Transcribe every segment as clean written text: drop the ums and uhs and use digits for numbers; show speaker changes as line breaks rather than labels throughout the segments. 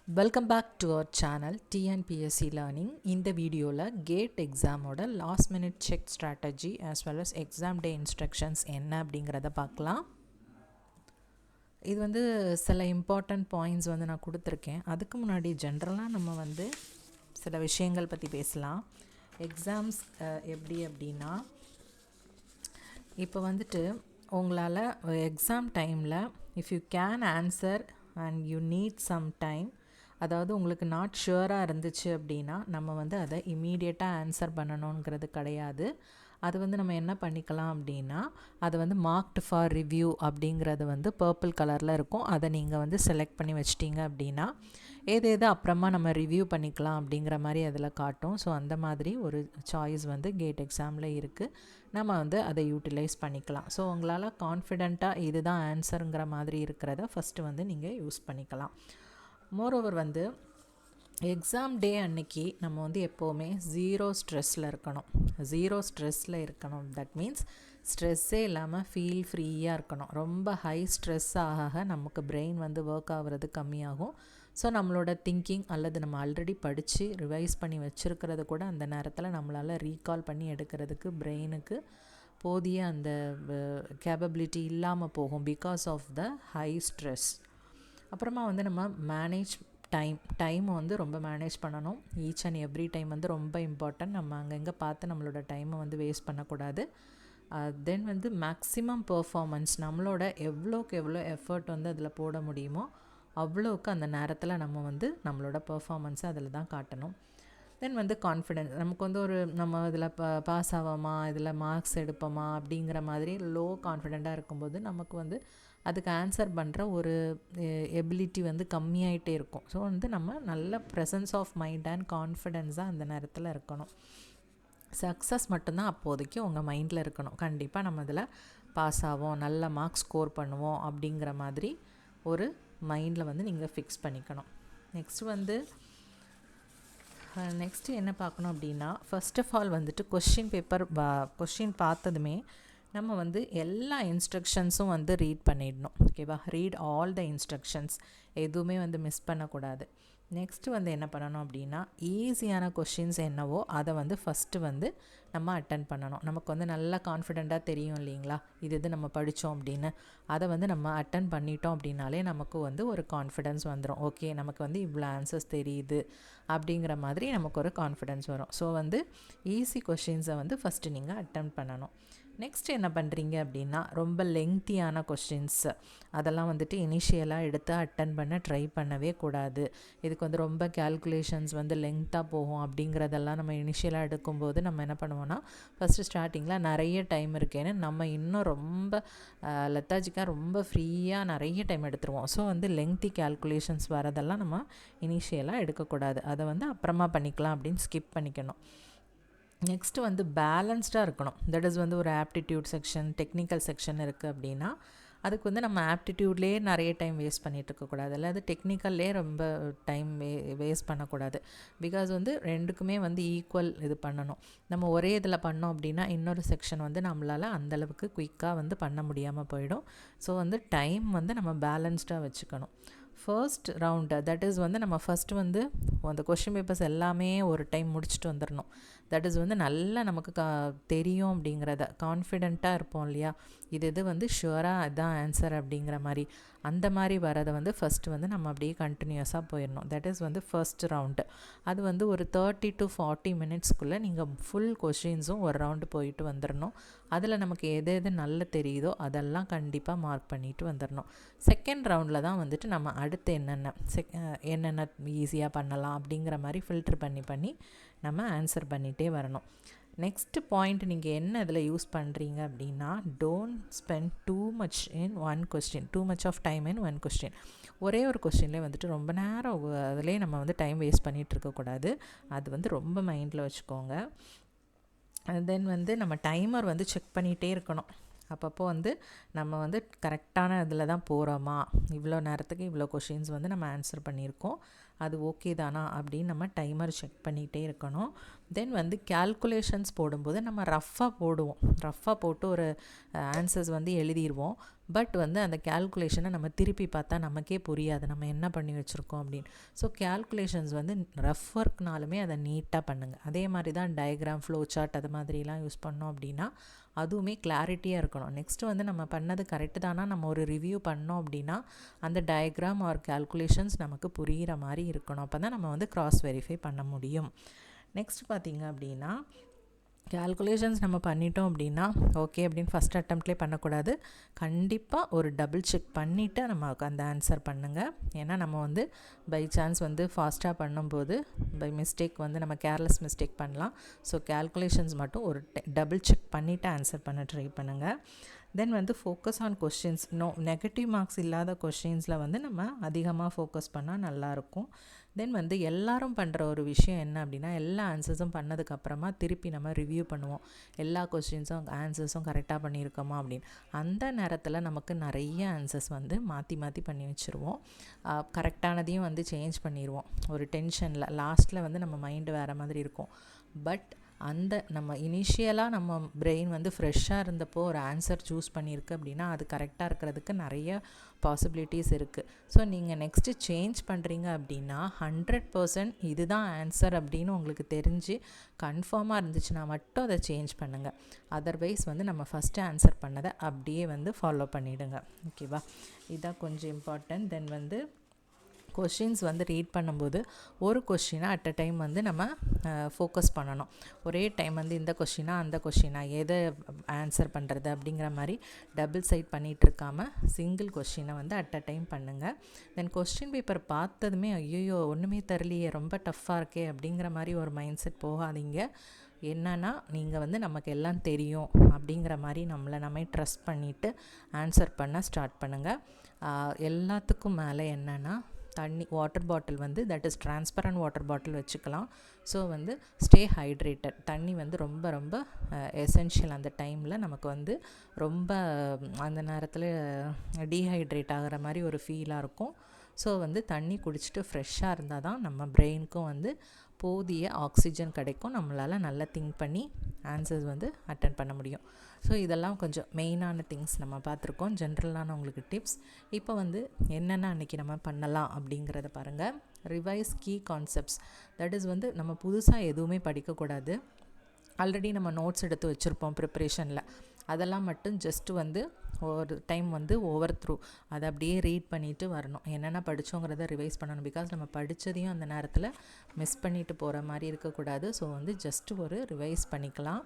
Welcome back to our channel TNPSC learning. இந்த வீடியோவில் GATE எக்ஸாமோட last minute check strategy as well as exam day instructions என்ன அப்படிங்கிறத பார்க்கலாம். இது சில இம்பார்ட்டண்ட் பாயிண்ட்ஸ் நான் கொடுத்துருக்கேன். அதுக்கு முன்னாடி ஜென்ரலாக நம்ம சில விஷயங்கள் பற்றி பேசலாம். எக்ஸாம்ஸ் எப்படி அப்படின்னா, இப்போ உங்களால் எக்ஸாம் டைமில் if you can answer and you need some time, அதாவது உங்களுக்கு நாட் ஷுவராக இருந்துச்சு அப்படின்னா நம்ம அதை இம்மீடியட்டாக ஆன்சர் பண்ணணுங்கிறது கிடையாது. அது நம்ம என்ன பண்ணிக்கலாம் அப்படின்னா, அது மார்க்டு ஃபார் ரிவ்யூ அப்படிங்கிறது பர்பிள் கலரில் இருக்கும். அதை நீங்கள் செலக்ட் பண்ணி வச்சிட்டிங்க அப்படின்னா ஏதேதோ அப்புறமா நம்ம ரிவ்யூ பண்ணிக்கலாம் அப்படிங்கிற மாதிரி அதில் காட்டும். ஸோ அந்த மாதிரி ஒரு சாய்ஸ் கேட் எக்ஸாமில் இருக்குது. நம்ம அதை யூட்டிலைஸ் பண்ணிக்கலாம். ஸோ உங்களால் கான்ஃபிடெண்ட்டாக இதுதான் ஆன்சருங்கிற மாதிரி இருக்கிறத ஃபஸ்ட்டு நீங்கள் யூஸ் பண்ணிக்கலாம். மோரோவர் எக்ஸாம் டே அன்னைக்கு நம்ம எப்போவுமே ஜீரோ ஸ்ட்ரெஸ்ஸில் இருக்கணும். தட் மீன்ஸ் ஸ்ட்ரெஸ்ஸே இல்லாமல் ஃபீல் ஃப்ரீயாக இருக்கணும். ரொம்ப ஹை ஸ்ட்ரெஸ் ஆக நமக்கு பிரெயின் ஒர்க் ஆகிறது கம்மியாகும். ஸோ நம்மளோட திங்கிங் அல்லது நம்ம ஆல்ரெடி படித்து ரிவைஸ் பண்ணி வச்சுருக்கிறது கூட அந்த நேரத்தில் நம்மளால் ரீகால் பண்ணி எடுக்கிறதுக்கு பிரெயினுக்கு போதிய அந்த கேப்பபிலிட்டி இல்லாமல் போகும் because of the high stress. அப்புறமா நம்ம மேனேஜ் டைம் ரொம்ப மேனேஜ் பண்ணணும். ஈச் அண்ட் எவ்ரி டைம் ரொம்ப இம்பார்ட்டன்ட். நம்ம அங்கங்கே பார்த்து நம்மளோட டைமை வேஸ்ட் பண்ணக்கூடாது. தென் மேக்ஸிமம் பெர்ஃபார்மன்ஸ், நம்மளோட எவ்வளோக்கு எவ்வளோ எஃபர்ட் அதில் போட முடியுமோ அவ்வளோக்கு அந்த நேரத்தில் நம்ம நம்மளோட பெர்ஃபார்மன்ஸை அதில் தான் காட்டணும். தென் கான்ஃபிடென்ஸ், நமக்கு நம்ம இதில் பாஸ் ஆவோமா, இதில் மார்க்ஸ் எடுப்போமா அப்படிங்கிற மாதிரி லோ கான்ஃபிடெண்ட்டாக இருக்கும்போது நமக்கு அதுக்கு ஆன்சர் பண்ணுற ஒரு எபிலிட்டி கம்மியாயிட்டே இருக்கும். ஸோ நம்ம நல்ல ப்ரெசன்ஸ் ஆஃப் மைண்ட் அண்ட் கான்ஃபிடென்ஸாக அந்த நேரத்தில் இருக்கணும். சக்ஸஸ் மட்டும்தான் அப்போதைக்கு உங்கள் மைண்டில் இருக்கணும். கண்டிப்பாக நம்ம இதில் பாஸ் ஆவோம், நல்ல மார்க்ஸ் ஸ்கோர் பண்ணுவோம் அப்படிங்கிற மாதிரி ஒரு மைண்டில் நீங்கள் ஃபிக்ஸ் பண்ணிக்கணும். நெக்ஸ்ட்டு என்ன பார்க்கணும் அப்படின்னா, ஃபர்ஸ்ட் ஆஃப் ஆல் கொஷின் பார்த்ததுமே நம்ம எல்லா இன்ஸ்ட்ரக்ஷன்ஸும் ரீட் பண்ணிடணும். ஓகேவா? ரீட் ஆல் த இன்ஸ்ட்ரக்ஷன்ஸ், எதுவுமே மிஸ் பண்ணக்கூடாது. நெக்ஸ்ட்டு என்ன பண்ணணும் அப்படின்னா, ஈஸியான கொஷின்ஸ் என்னவோ அதை ஃபஸ்ட்டு நம்ம அட்டன் பண்ணணும். நமக்கு நல்லா கான்ஃபிடெண்ட்டாக தெரியும் இல்லைங்களா, இது நம்ம படித்தோம் அப்படின்னு. அதை நம்ம அட்டன் பண்ணிட்டோம் அப்படின்னாலே நமக்கு ஒரு கான்ஃபிடென்ஸ் வந்துடும். ஓகே, நமக்கு இவ்வளோ ஆன்சர்ஸ் தெரியுது அப்படிங்கிற மாதிரி நமக்கு ஒரு கான்ஃபிடென்ஸ் வரும். ஸோ ஈஸி கொஷின்ஸை ஃபஸ்ட்டு நீங்கள் அட்டன் பண்ணணும். நெக்ஸ்ட் என்ன பண்ணுறீங்க அப்படின்னா, ரொம்ப லெங்க்த்தியான கொஷின்ஸ் அதெல்லாம் இனிஷியலாக எடுத்து அட்டன் பண்ண ட்ரை பண்ணவே கூடாது. இதுக்கு ரொம்ப கேல்குலேஷன்ஸ் லெங்க்த்தாக போகும் அப்படிங்கிறதெல்லாம் நம்ம இனிஷியலாக எடுக்கும்போது நம்ம என்ன பண்ணுவோம்னா, ஃபஸ்ட்டு ஸ்டார்டிங்கில் நிறைய டைம் இருக்கேன்னு நம்ம இன்னும் ரொம்ப லெத்தாஜிக்காக ரொம்ப ஃப்ரீயாக நிறைய டைம் எடுத்துருவோம். ஸோ லெங்க்தி கேல்குலேஷன்ஸ் வரதெல்லாம் நம்ம இனிஷியலாக எடுக்கக்கூடாது. அதை அப்புறமா பண்ணிக்கலாம் அப்படின்னு ஸ்கிப் பண்ணிக்கணும். நெக்ஸ்ட்டு பேலன்ஸ்டாக இருக்கணும். தட் இஸ் ஒரு ஆப்டிடியூட் செக்ஷன், டெக்னிக்கல் செக்ஷன் இருக்குது அப்படின்னா அதுக்கு நம்ம ஆப்டிடியூட்லேயே நிறைய டைம் வேஸ்ட் பண்ணிகிட்டு இருக்கக்கூடாது, அல்லது டெக்னிக்கல்லே ரொம்ப டைம் வேஸ்ட் பண்ணக்கூடாது. பிகாஸ் ரெண்டுக்குமே ஈக்குவல் இது பண்ணணும். நம்ம ஒரே இதில் பண்ணோம் அப்படின்னா இன்னொரு செக்ஷன் நம்மளால் அந்தளவுக்கு குயிக்காக பண்ண முடியாமல் போயிடும். ஸோ டைம் நம்ம பேலன்ஸ்டாக வச்சுக்கணும். ஃபர்ஸ்ட் ரவுண்டு, தட் இஸ் நம்ம ஃபஸ்ட்டு அந்த கொஷின் பேப்பர்ஸ் எல்லாமே ஒரு டைம் முடிச்சுட்டு வந்துடணும். தட் இஸ் நல்லா நமக்கு தெரியும் அப்படிங்கிறத கான்ஃபிடெண்ட்டாக இருப்போம் இல்லையா, இது ஷுவராக அதுதான் ஆன்சர் அப்படிங்கிற மாதிரி. அந்த மாதிரி வரதை ஃபஸ்ட்டு நம்ம அப்படியே கண்டினியூஸாக போயிடணும். That is first round. அது ஒரு 30 to 40 மினிட்ஸ்க்குள்ளே நீங்கள் ஃபுல் கொஷின்ஸும் ஒரு ரவுண்டு போயிட்டு வந்துடணும். அதில் நமக்கு எது நல்லா தெரியுதோ அதெல்லாம் கண்டிப்பாக மார்க் பண்ணிட்டு வந்துடணும். செகண்ட் ரவுண்டில் தான் நம்ம அடுத்து என்னென்ன ஈஸியாக பண்ணலாம் அப்படிங்கிற மாதிரி ஃபில்ட்ரு பண்ணி நம்ம ஆன்சர் பண்ணிகிட்டே வரணும். நெக்ஸ்ட்டு பாயிண்ட், நீங்கள் என்ன இதில் யூஸ் பண்ணுறீங்க அப்படின்னா, don't spend too much of time in one question. ஒரே ஒரு கொஸ்டின்லேயே ரொம்ப நேரம் அதிலே நம்ம டைம் வேஸ்ட் பண்ணிகிட்டு இருக்கக்கூடாது. அது ரொம்ப மைண்டில் வச்சுக்கோங்க. தென் நம்ம டைமர் செக் பண்ணிகிட்டே இருக்கணும். அப்பப்போ நம்ம கரெக்டான இதில் தான் போகிறோமா, இவ்வளோ நேரத்துக்கு இவ்வளோ கொஷின்ஸ் நம்ம ஆன்சர் பண்ணியிருக்கோம், அது ஓகே தானா அப்படின்னு நம்ம டைமர் செக் பண்ணிகிட்டே இருக்கணும். தென் கேல்குலேஷன்ஸ் போடும்போது நம்ம ரஃப்பாக போட்டு ஒரு ஆன்சர்ஸ் எழுதிடுவோம். பட் வந்து அந்த கேல்குலேஷனை நம்ம திருப்பி பார்த்தா நமக்கே புரியாது நம்ம என்ன பண்ணி வச்சுருக்கோம் அப்படின்னு. ஸோ கேல்குலேஷன்ஸ் வந்து ரஃப் ஒர்க்னாலுமே அதை நீட்டாக பண்ணுங்கள். அதே மாதிரி தான் டயக்ராம், ஃப்ளோ சார்ட் அது மாதிரிலாம் யூஸ் பண்ணோம் அப்படின்னா அதுவுமே கிளாரிட்டியாக இருக்கணும். நெக்ஸ்ட்டு வந்து நம்ம பண்ணது கரெக்டு தானா நம்ம ஒரு ரிவ்யூ பண்ணோம் அப்படின்னா அந்த டயக்ராம் ஆர் கேல்குலேஷன்ஸ் நமக்கு புரிகிற மாதிரி இருக்கணும். அப்போ தான் நம்ம வந்து க்ராஸ் வெரிஃபை பண்ண முடியும். நெக்ஸ்ட் பார்த்திங்க அப்படின்னா கேல்குலேஷன்ஸ் நம்ம பண்ணிட்டோம் அப்படின்னா ஓகே அப்படின்னு ஃபஸ்ட் அட்டம்ப்ட்லேயே பண்ணக்கூடாது. கண்டிப்பாக ஒரு டபுள் செக் பண்ணிவிட்டு நமக்கு அந்த ஆன்சர் பண்ணுங்கள். ஏன்னா நம்ம வந்து பை சான்ஸ் வந்து ஃபாஸ்ட்டாக பண்ணும்போது பை மிஸ்டேக் வந்து நம்ம கேர்லெஸ் மிஸ்டேக் பண்ணலாம். ஸோ கேல்குலேஷன்ஸ் மட்டும் ஒரு டபுள் செக் பண்ணிவிட்டு ஆன்சர் பண்ண ட்ரை பண்ணுங்கள். தென் வந்து focus on questions. Negative marks இல்லாத கொஷின்ஸில் வந்து நம்ம அதிகமாக ஃபோக்கஸ் பண்ணால் நல்லாயிருக்கும். தென் வந்து எல்லாரும் பண்ணுற ஒரு விஷயம் என்ன அப்படின்னா எல்லா ஆன்சர்ஸும் பண்ணதுக்கப்புறமா திருப்பி நம்ம ரிவ்யூ பண்ணுவோம். எல்லா கொஸ்டின்ஸும் ஆன்சர்ஸும் கரெக்டாக பண்ணியிருக்கோமா அப்படின்னு. அந்த நேரத்தில் நமக்கு நிறைய ஆன்சர்ஸ் வந்து மாற்றி மாற்றி பண்ணி வச்சுருவோம். கரெக்டானதையும் வந்து சேஞ்ச் பண்ணிடுவோம். ஒரு டென்ஷனில் லாஸ்ட்டில் வந்து நம்ம மைண்டு வேறு மாதிரி இருக்கும். பட் அந்த நம்ம இனிஷியலாக நம்ம பிரெயின் வந்து ஃப்ரெஷ்ஷாக இருந்தப்போ ஒரு ஆன்சர் சூஸ் பண்ணியிருக்கு அப்படின்னா அது கரெக்டாக இருக்கிறதுக்கு நிறைய பாசிபிலிட்டிஸ் இருக்குது. ஸோ நீங்கள் நெக்ஸ்ட்டு சேஞ்ச் பண்ணுறீங்க அப்படின்னா 100% இதுதான் ஆன்சர் அப்படின்னு உங்களுக்கு தெரிஞ்சு கன்ஃபார்மாக இருந்துச்சுன்னா மட்டும் அதை சேஞ்ச் பண்ணுங்கள். அதர்வைஸ் வந்து நம்ம ஃபஸ்ட்டு ஆன்சர் பண்ணதை அப்படியே வந்து ஃபாலோ பண்ணிவிடுங்க. ஓகேவா? இதான் கொஞ்சம் இம்பார்ட்டன்ட். தென் வந்து கொஷின்ஸ் வந்து ரீட் பண்ணும்போது ஒரு கொஷினை அட் அ டைம் வந்து நம்ம ஃபோக்கஸ் பண்ணணும். ஒரே டைம் வந்து இந்த கொஷினா அந்த கொஷினா எதை ஆன்சர் பண்ணுறது அப்படிங்கிற மாதிரி டபுள் சைட் பண்ணிகிட்டு இருக்காமல் சிங்கிள் கொஷினை வந்து அட் அ டைம் பண்ணுங்கள். தென் கொஸ்டின் பேப்பர் பார்த்ததுமே ஐயோ ஒன்றுமே தெரியலையே ரொம்ப டஃப்பாக இருக்கே அப்படிங்கிற மாதிரி ஒரு மைண்ட் செட் போகாதீங்க. என்னன்னா நீங்கள் வந்து நமக்கு எல்லாம் தெரியும் அப்படிங்கிற மாதிரி நம்மை ட்ரஸ்ட் பண்ணிவிட்டு ஆன்சர் பண்ண ஸ்டார்ட் பண்ணுங்கள். எல்லாத்துக்கும் மேலே என்னென்னா தண்ணி, வாட்டர் பாட்டில் வந்து that is transparent water bottle வச்சுக்கலாம். ஸோ வந்து ஸ்டே ஹைட்ரேட்டட். தண்ணி வந்து ரொம்ப ரொம்ப எசென்ஷியல். அந்த டைமில் நமக்கு வந்து ரொம்ப அந்த நேரத்தில் டீஹைட்ரேட் ஆகிற மாதிரி ஒரு ஃபீலாக இருக்கும். ஸோ வந்து தண்ணி குடிச்சிட்டு ஃப்ரெஷ்ஷாக இருந்தால் தான் நம்ம பிரெயினுக்கும் வந்து போதிய ஆக்சிஜன் கிடைக்கும். நம்மளால் நல்லா திங்க் பண்ணி ஆன்சர்ஸ் வந்து அட்டன் பண்ண முடியும். ஸோ இதெல்லாம் கொஞ்சம் மெயினான திங்ஸ் நம்ம பார்த்துருக்கோம். ஜென்ரலான உங்களுக்கு டிப்ஸ். இப்போ வந்து என்னென்ன அன்றைக்கி நம்ம பண்ணலாம் அப்படிங்கிறத பாருங்கள். Revise key concepts. That is வந்து நம்ம புதுசாக எதுவுமே படிக்கக்கூடாது. ஆல்ரெடி நம்ம நோட்ஸ் எடுத்து வச்சுருப்போம் ப்ரிப்ரேஷனில். அதெல்லாம் மட்டும் ஜஸ்ட்டு வந்து ஒரு டைம் வந்து ஓவர் த்ரூ அதை அப்படியே ரீட் பண்ணிவிட்டு வரணும். என்னென்ன படித்தோங்கிறத ரிவைஸ் பண்ணணும். பிகாஸ் நம்ம படித்ததையும் அந்த நேரத்தில் மிஸ் பண்ணிவிட்டு போகிற மாதிரி இருக்கக்கூடாது. ஸோ வந்து ஜஸ்ட்டு ஒரு ரிவைஸ் பண்ணிக்கலாம்.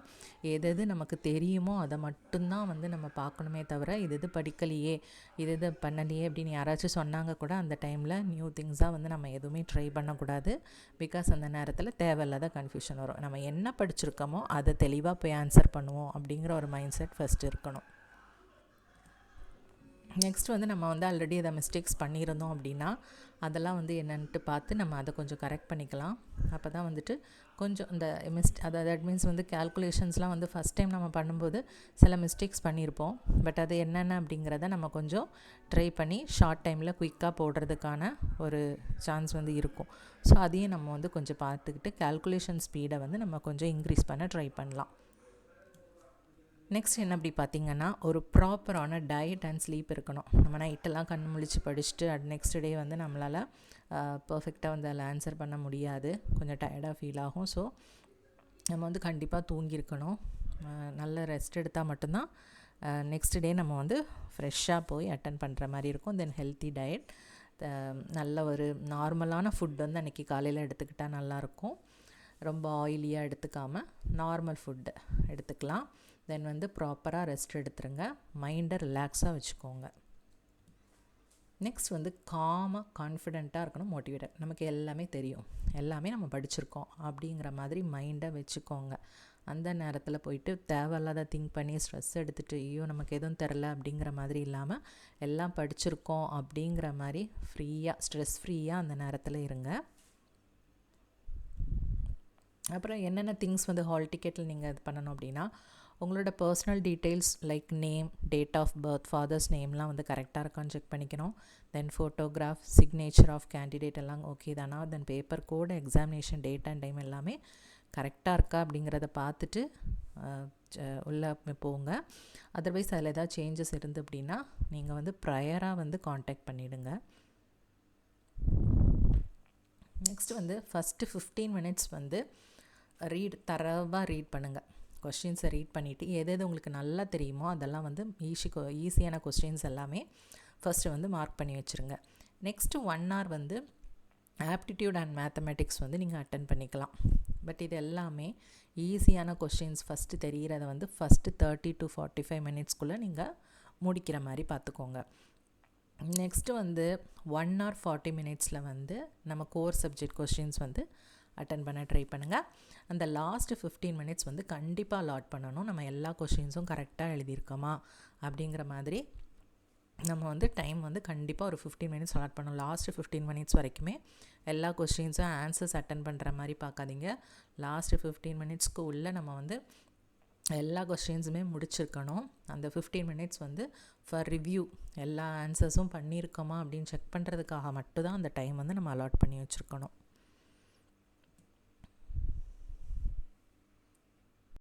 எது நமக்கு தெரியுமோ அதை மட்டும்தான் வந்து நம்ம பார்க்கணுமே தவிர இது படிக்கலையே இது பண்ணலையே அப்படின்னு யாராச்சும் சொன்னாங்க கூட அந்த டைமில் நியூ திங்ஸாக வந்து நம்ம எதுவுமே ட்ரை பண்ணக்கூடாது. பிகாஸ் அந்த நேரத்தில் தேவையில்லாத கன்ஃபியூஷன் வரும். நம்ம என்ன படிச்சிருக்கோமோ அதை தெளிவாக போய் ஆன்சர் பண்ணுவோம் அப்படிங்கிற ஒரு மைண்ட் செட் ஃபஸ்ட்டு இருக்கணும். நெக்ஸ்ட் வந்து நம்ம வந்து ஆல்ரெடி அதை மிஸ்டேக்ஸ் பண்ணியிருந்தோம் அப்படின்னா அதெல்லாம் வந்து என்னன்ட்டு பார்த்து நம்ம அதை கொஞ்சம் கரெக்ட் பண்ணிக்கலாம். அப்போ தான் வந்துட்டு கொஞ்சம் இந்த தட் மீன்ஸ் வந்து கேல்குலேஷன்ஸ்லாம் வந்து ஃபஸ்ட் டைம் நம்ம பண்ணும்போது சில மிஸ்டேக்ஸ் பண்ணியிருப்போம். பட் அது என்னென்ன அப்படிங்கிறத நம்ம கொஞ்சம் ட்ரை பண்ணி ஷார்ட் டைமில் குயிக்காக போடுறதுக்கான ஒரு சான்ஸ் வந்து இருக்கும். ஸோ அதையும் நம்ம வந்து கொஞ்சம் பார்த்துக்கிட்டு கேல்குலேஷன் ஸ்பீடை வந்து நம்ம கொஞ்சம் இன்க்ரீஸ் பண்ண ட்ரை பண்ணலாம். நெக்ஸ்ட் என்ன அப்படி பார்த்திங்கன்னா ஒரு ப்ராப்பரான டயட் அண்ட் ஸ்லீப் இருக்கணும். நம்ம நைட்டெல்லாம் கண் முழிச்சு படிச்சுட்டு நெக்ஸ்ட் டே வந்து நம்மளால் பர்ஃபெக்டாக வந்து அதில் ஆன்சர் பண்ண முடியாது. கொஞ்சம் டயர்டாக ஃபீல் ஆகும். ஸோ நம்ம வந்து கண்டிப்பாக தூங்கியிருக்கணும். நல்ல ரெஸ்ட் எடுத்தால் மட்டும்தான் நெக்ஸ்ட் டே நம்ம வந்து ஃப்ரெஷ்ஷாக போய் அட்டன் பண்ணுற மாதிரி இருக்கும். தென் ஹெல்த்தி டயட், நல்ல ஒரு நார்மலான ஃபுட் வந்து அன்றைக்கி காலையில் எடுத்துக்கிட்டால் நல்லாயிருக்கும். ரொம்ப ஆயிலியாக எடுத்துக்காமல் நார்மல் ஃபுட்டு எடுத்துக்கலாம். தென் வந்து ப்ராப்பராக ரெஸ்ட் எடுத்துருங்க. மைண்டை ரிலாக்ஸாக வச்சுக்கோங்க. நெக்ஸ்ட் வந்து காமாக கான்ஃபிடெண்ட்டாக இருக்கணும். மோட்டிவேட்டட். நமக்கு எல்லாமே தெரியும், எல்லாமே நம்ம படிச்சிருக்கோம் அப்படிங்கிற மாதிரி மைண்டை வச்சுக்கோங்க. அந்த நேரத்தில் போயிட்டு தேவையில்லாத திங்க் பண்ணி ஸ்ட்ரெஸ் எடுத்துகிட்டு ஐயோ நமக்கு எதுவும் தெரில அப்படிங்கிற மாதிரி இல்லாமல் எல்லாம் படிச்சிருக்கோம் அப்படிங்கிற மாதிரி ஃப்ரீயாக ஸ்ட்ரெஸ் ஃப்ரீயாக அந்த நேரத்தில் இருங்க. அப்புறம் என்னென்ன திங்ஸ் வந்து ஹால் டிக்கெட்டில் நீங்கள் இது பண்ணணும் அப்படின்னா உங்களோட personal details like name, date of birth, father's நேம்லாம் வந்து கரெக்டாக இருக்கான்னு செக் பண்ணிக்கணும். Then photograph, signature of candidate எல்லாம் ஓகே தானா. Then paper code, examination date and time எல்லாமே கரெக்டாக இருக்கா அப்படிங்கிறத பார்த்துட்டு உள்ளே போங்க. அதர்வைஸ் அதில் ஏதாவது சேஞ்சஸ் இருந்து அப்படின்னா நீங்கள் வந்து ப்ரையராக வந்து காண்டாக்ட் பண்ணிவிடுங்க. நெக்ஸ்ட் வந்து ஃபஸ்ட்டு 15 மினிட்ஸ் வந்து தரவாக ரீட் பண்ணுங்கள். கொஸ்டின்ஸை ரீட் பண்ணிவிட்டு எது உங்களுக்கு நல்லா தெரியுமோ அதெல்லாம் வந்து ஈஸியான கொஸ்டின்ஸ் எல்லாமே ஃபஸ்ட்டு வந்து மார்க் பண்ணி வச்சுருங்க. நெக்ஸ்ட்டு 1 hour வந்து ஆப்டிடியூட் அண்ட் மேத்தமெட்டிக்ஸ் வந்து நீங்கள் அட்டன் பண்ணிக்கலாம். பட் இது எல்லாமே ஈஸியான கொஸ்டின்ஸ் ஃபஸ்ட்டு தெரிகிறத வந்து ஃபஸ்ட்டு 30 to 45 மினிட்ஸ்க்குள்ளே நீங்கள் முடிக்கிற மாதிரி பார்த்துக்கோங்க. நெக்ஸ்ட்டு வந்து 1 hour 40 மினிட்ஸில் வந்து நம்ம கோர் சப்ஜெக்ட் கொஸ்டின்ஸ் வந்து அட்டன் பண்ண ட்ரை பண்ணுங்கள். அந்த லாஸ்ட்டு 15 மினிட்ஸ் வந்து கண்டிப்பாக அலாட் பண்ணணும். நம்ம எல்லா கொஸ்டின்ஸும் கரெக்டாக எழுதியிருக்கோமா அப்படிங்கிற மாதிரி நம்ம வந்து டைம் வந்து கண்டிப்பாக ஒரு 15 மினிட்ஸ் அலாட் பண்ணணும். லாஸ்ட்டு 15 மினிட்ஸ் வரைக்குமே எல்லா கொஸ்டின்ஸும் ஆன்சர்ஸ் அட்டன் பண்ணுற மாதிரி பார்க்காதீங்க. லாஸ்ட்டு 15 மினிட்ஸ்க்கு உள்ளே நம்ம வந்து எல்லா கொஸ்டின்ஸுமே முடிச்சிருக்கணும். அந்த 15 மினிட்ஸ் வந்து ஃபார் ரிவ்யூ எல்லா ஆன்சர்ஸும் பண்ணியிருக்கோமா அப்படின்னு செக் பண்ணுறதுக்காக மட்டும்தான் அந்த டைம் வந்து நம்ம அலாட் பண்ணி வச்சுருக்கணும்.